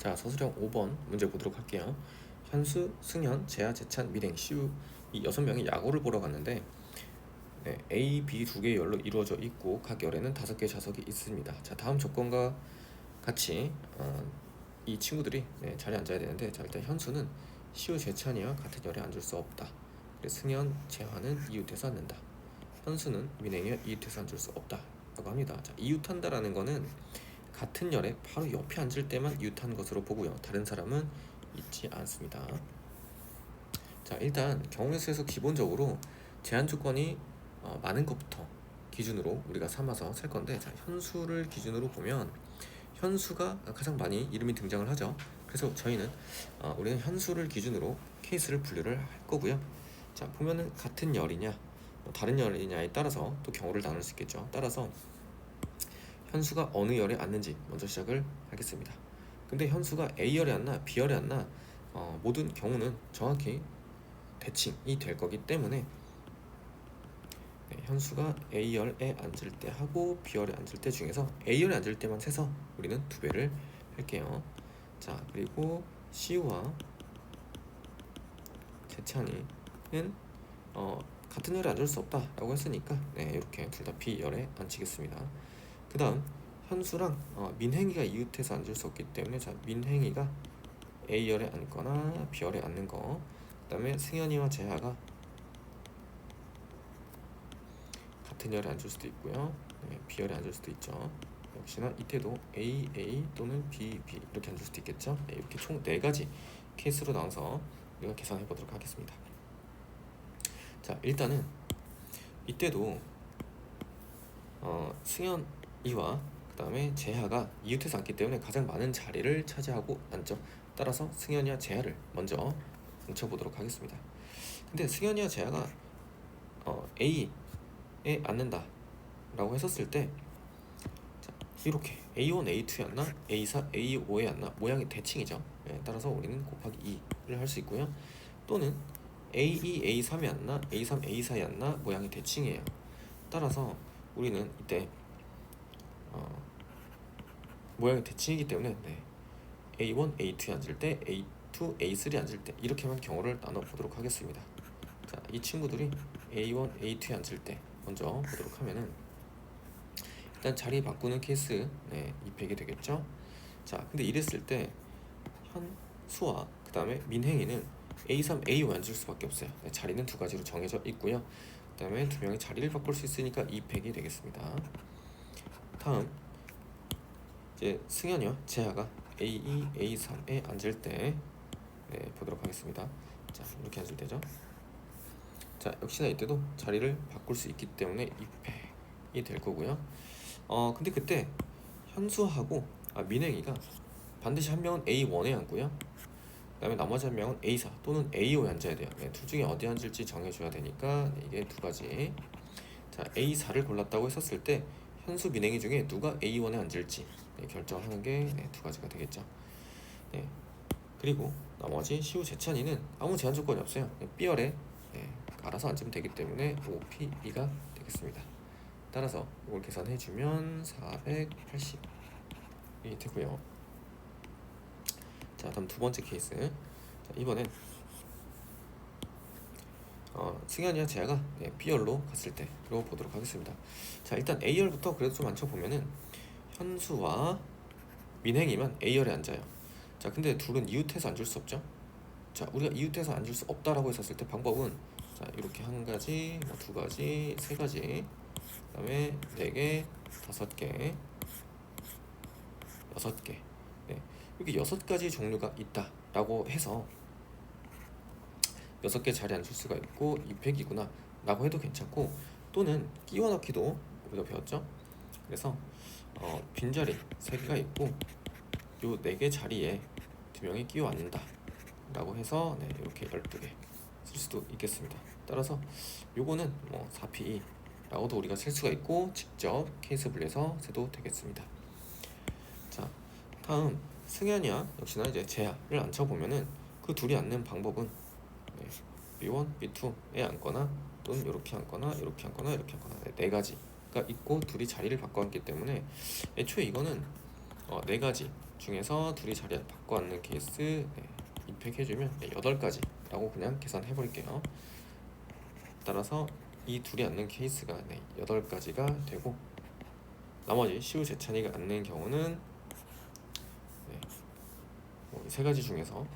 자, 서술형 5번 문제 보도록 할게요. 현수, 승현, 재하, 재찬, 민행, 시우 이 6명이 야구를 보러 갔는데 A, B 두 개의 열로 이루어져 있고 각 열에는 5개의 좌석이 있습니다. 자, 다음 조건과 같이 이 친구들이 자리에 앉아야 되는데, 자, 일단 현수는 시우, 재찬이와 같은 열에 앉을 수 없다. 그래서 승현, 재하는 이웃에서 앉는다. 현수는 민행이와 이웃에서 앉을 수 없다 라고 합니다. 자, 이웃한다라는 거는 같은 열에 바로 옆에 앉을 때만 이웃한 것으로 보고요. 다른 사람은 있지 않습니다. 자, 일단 경우의 수에서 기본적으로 제한 조건이 많은 것부터 기준으로 우리가 삼아서 셀 건데, 자, 현수를 기준으로 보면 현수가 가장 많이 이름이 등장을 하죠. 그래서 저희는 우리는 현수를 기준으로 케이스를 분류를 할 거고요. 자, 보면은 같은 열이냐 다른 열이냐에 따라서 또 경우를 나눌 수 있겠죠. 따라서 현수가 어느 열에 앉는지 먼저 시작을 하겠습니다. 근데 현수가 A열에 앉나 B열에 앉나 모든 경우는 정확히 대칭이 될 거기 때문에 현수가 A열에 앉을 때 하고 B열에 앉을 때 중에서 A열에 앉을 때만 세서 우리는 2배를 할게요. 자, 그리고 시우와 재찬이는 같은 열에 앉을 수 없다 라고 했으니까 이렇게 둘 다 B열에 앉히겠습니다. 그 다음 현수랑 민행이가 이웃해서 앉을 수 없기 때문에, 자, 민행이가 A열에 앉거나 B열에 앉는 거. 그 다음에 승현이와 재하가 같은 열에 앉을 수도 있고요. B열에 앉을 수도 있죠. 역시나 이때도 A, A 또는 B, B 이렇게 앉을 수도 있겠죠. 이렇게 총 4가지 케이스로 나눠서 우리가 계산해 보도록 하겠습니다. 자, 일단은 이때도 승현이와 그 다음에 재하가 이웃해서 앉기 때문에 가장 많은 자리를 차지하고 앉죠. 따라서 승현이와 재하를 먼저 뭉쳐보도록 하겠습니다. 근데 승현이와 재하가 A에 앉는다 라고 했었을 때, 자, 이렇게 A1, A2에 앉나 A4, A5에 앉나 모양이 대칭이죠. 따라서 우리는 곱하기 2를 할 수 있고요. 또는 A2, A3에 앉나 A3, A4에 앉나 모양이 대칭이에요. 따라서 우리는 이때 모양이 대칭이기 때문에 A1, A2에 앉을 때, A2, A3에 앉을 때 이렇게만 경우를 나눠보도록 하겠습니다. 자, 이 친구들이 A1, A2에 앉을 때 먼저 보도록 하면은 일단 자리 바꾸는 케이스 2팩이 되겠죠. 자, 근데 이랬을 때 현수와 그 다음에 민행이는 A3, A5에 앉을 수밖에 없어요. 자리는 2가지로 정해져 있고요. 그 다음에 2명이 자리를 바꿀 수 있으니까 2팩이 되겠습니다. 다음 이제 승현이와 재하가 A2, A3에 앉을 때 보도록 하겠습니다. 자, 이렇게 앉을 때죠. 자, 역시나 이때도 자리를 바꿀 수 있기 때문에 2팩이 될 거고요. 근데 그때 현수하고 민행이가 반드시 한 명은 A1에 앉고요. 그 다음에 나머지 한 명은 A4 또는 A5에 앉아야 돼요. 둘 중에 어디 앉을지 정해줘야 되니까 이게 2가지. 자, A4를 골랐다고 했었을 때 현수, 민행이 중에 누가 A1에 앉을지 결정하는 게 2가지가 되겠죠. 그리고 나머지 시우, 재찬이는 아무 제한 조건이 없어요. B열에 알아서 앉으면 되기 때문에 OP, B가 되겠습니다. 따라서 이걸 계산해주면 480이 되고요. 자, 다음 2번째 케이스. 자, 이번엔 승현이와 재하가 B열로 갔을 때로 보도록 하겠습니다. 자, 일단 A열부터 그래도 좀 앉혀보면은 현수와 민행이만 A열에 앉아요. 자, 근데 둘은 이웃해서 앉을 수 없죠. 자, 우리가 이웃해서 앉을 수 없다라고 했었을 때 방법은, 자, 이렇게 1가지, 2가지, 3가지, 그 다음에 4개, 5개, 6개, 이렇게 6가지 종류가 있다라고 해서 6개 자리에 앉을 수가 있고 2팩이구나 라고 해도 괜찮고, 또는 끼워 넣기도 우리가 배웠죠. 그래서 빈자리 3개가 있고 요 4개 자리에 2명이 끼워 앉는다 라고 해서 이렇게 12개 쓸 수도 있겠습니다. 따라서 요거는 4P 라고도 우리가 쓸 수가 있고 직접 케이스 분리해서 세도 되겠습니다. 자, 다음 승현이야 역시나 이제 재하를 앉혀보면은 그 둘이 앉는 방법은 B1, B2에 앉거나 또는 이렇게 앉거나 이렇게 앉거나 이렇게 앉거나 4가지가 있고 둘이 자리를 바꿔 앉기 때문에 애초에 이거는 4가지 중에서 둘이 자리를 바꿔 앉는 케이스 입력해주면 8가지라고 그냥 계산해 버릴게요. 따라서 이 둘이 앉는 케이스가 8가지가 되고, 나머지 시우 재찬이가 앉는 경우는 세 가지 중에서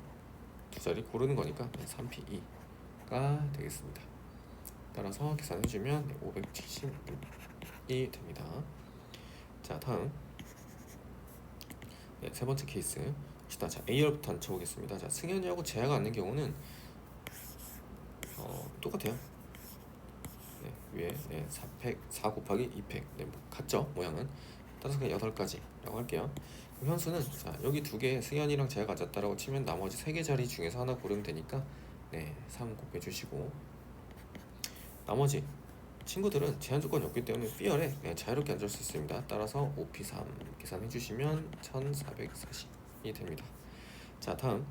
두 자리 고르는 거니까 3P2가 되겠습니다. 따라서 계산해주면 576이 됩니다. 자, 다음 세 번째 케이스 봅시다. 자, A열부터 앉혀보겠습니다. 자, 승현이하고 재하가 앉는 경우는 똑같아요. 위에 4 곱하기 2팩 뭐 같죠? 모양은. 따라서 그냥 8가지라고 할게요. 그럼 현수는 자, 여기 두 개 승현이랑 재하가 앉았다라고 치면 나머지 3개 자리 중에서 하나 고르면 되니까 3 곱해주시고, 나머지 친구들은 제한 조건이 없기 때문에 B열에 그냥 자유롭게 앉을 수 있습니다. 따라서 5P3 계산해주시면 1440이 됩니다. 자, 다음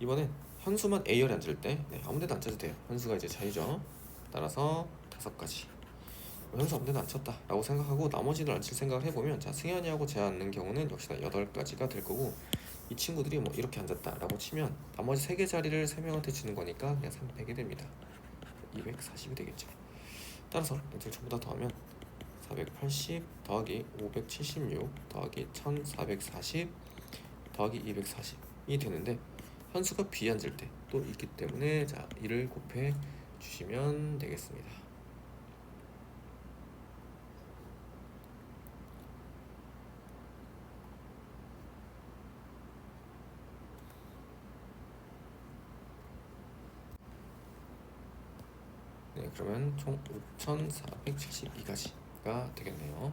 이번엔 현수만 A열에 앉을 때 아무데나 앉아도 돼요. 현수가 이제 자유죠. 따라서 5가지. 현수 아무데나 앉혔다 라고 생각하고 나머지를 앉힐 생각을 해보면, 자, 승현이하고 재하 앉는 경우는 역시나 8가지가 될 거고, 이 친구들이 뭐 이렇게 앉았다 라고 치면 나머지 3개 자리를 3명한테 주는 거니까 그냥 300이 됩니다. 240이 되겠죠. 따라서 얘들 전부 다 더하면 480 더하기 576 더하기 1440 더하기 240이 되는데, 현수가 B 앉을 때 또 있기 때문에 자, 이를 곱해 주시면 되겠습니다. 그러면 총 5472가지가 되겠네요.